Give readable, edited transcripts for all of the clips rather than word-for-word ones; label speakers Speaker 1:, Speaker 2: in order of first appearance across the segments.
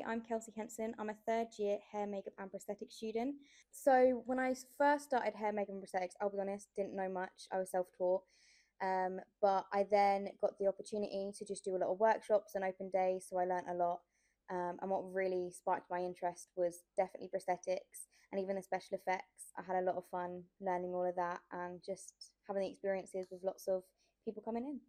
Speaker 1: I'm Kelsey Henson. I'm a third year hair, makeup, and prosthetics student. So, when I first started hair, makeup, and prosthetics, I'll be honest, didn't know much. I was self taught. But I then got the opportunity to just do a lot of workshops and open days, so I learned a lot. And what really sparked my interest was definitely prosthetics and even the special effects. I had a lot of fun learning all of that and just having the experiences with lots of people coming in.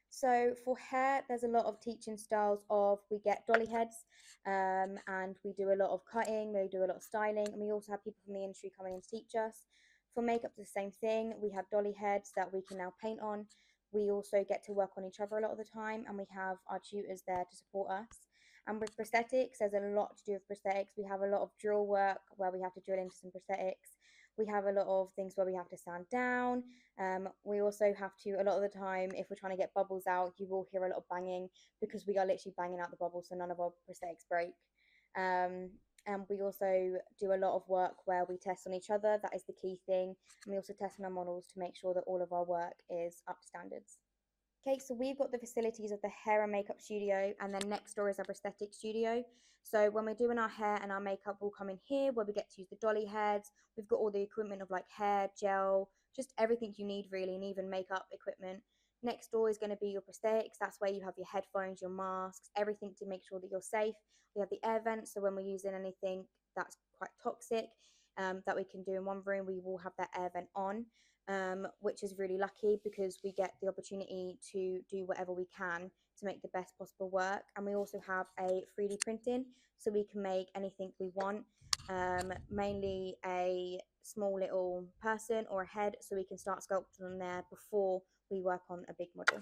Speaker 1: So for hair, there's a lot of teaching styles of we get dolly heads, and we do a lot of cutting, we do a lot of styling, and we also have people from the industry coming in to teach us. For makeup, the same thing. We have dolly heads that we can now paint on. We also get to work on each other a lot of the time, and we have our tutors there to support us. And with prosthetics, there's a lot to do with prosthetics. We have a lot of drill work where we have to drill into some prosthetics. We have a lot of things where we have to sand down. We also have to, a lot of the time, if we're trying to get bubbles out, you will hear a lot of banging because we are literally banging out the bubbles so none of our prosthetics break. And we also do a lot of work where we test on each other. That is the key thing. And we also test on our models to make sure that all of our work is up to standards. Okay, so we've got the facilities of the hair and makeup studio, and then next door is our prosthetic studio. So when we're doing our hair and our makeup, we'll come in here where we get to use the dolly heads. We've got all the equipment of like hair, gel, just everything you need really, and even makeup equipment. Next door is going to be your prosthetics. That's where you have your headphones, your masks, everything to make sure that you're safe. We have the air vents, so when we're using anything that's quite toxic, that we can do in one room, we will have that air vent on. Which is really lucky because we get the opportunity to do whatever we can to make the best possible work. And we also have a 3D printing, so we can make anything we want, mainly a small little person or a head, so we can start sculpting on there before we work on a big model.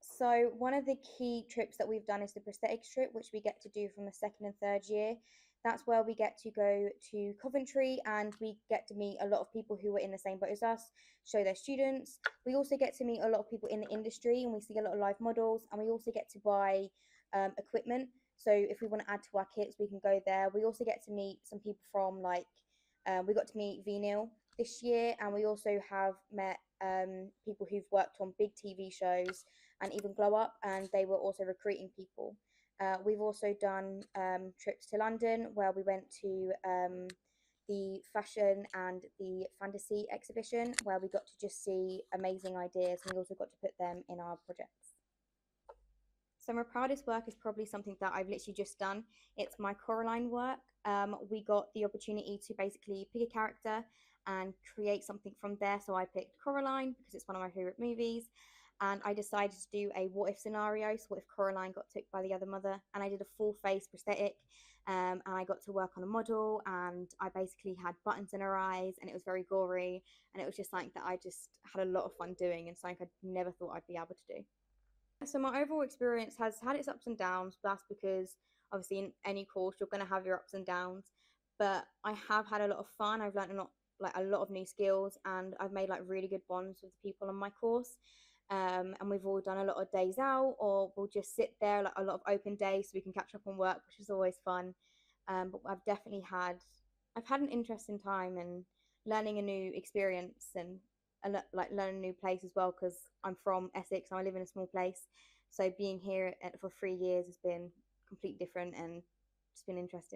Speaker 1: So one of the key trips that we've done is the prosthetics trip, which we get to do from the second and third year. That's where we get to go to Coventry and we get to meet a lot of people who are in the same boat as us, show their students. We also get to meet a lot of people in the industry and we see a lot of live models, and we also get to buy equipment. So if we want to add to our kits, we can go there. We also get to meet some people from we got to meet Vinyl this year, and we also have met people who've worked on big TV shows and even Glow Up, and they were also recruiting people. We've also done trips to London where we went to the fashion and the fantasy exhibition where we got to just see amazing ideas, and we also got to put them in our projects. So my proudest work is probably something that I've literally just done. It's my Coraline work. We got the opportunity to basically pick a character and create something from there. So I picked Coraline because it's one of my favorite movies. And I decided to do a what if scenario. So what if Coraline got took by the other mother? And I did a full face prosthetic. And I got to work on a model, and I basically had buttons in her eyes, and it was very gory. And it was just something that I just had a lot of fun doing, and something I never thought I'd be able to do. So my overall experience has had its ups and downs. That's because obviously in any course you're going to have your ups and downs, but I have had a lot of fun. I've learned a lot of new skills, and I've made like really good bonds with the people on my course. And we've all done a lot of days out, or we'll just sit there, like a lot of open days, so we can catch up on work, which is always fun. But I've had an interesting time and learning a new experience, and like learn a new place as well, because I'm from Essex and I live in a small place. So being here for 3 years has been completely different and just been interesting.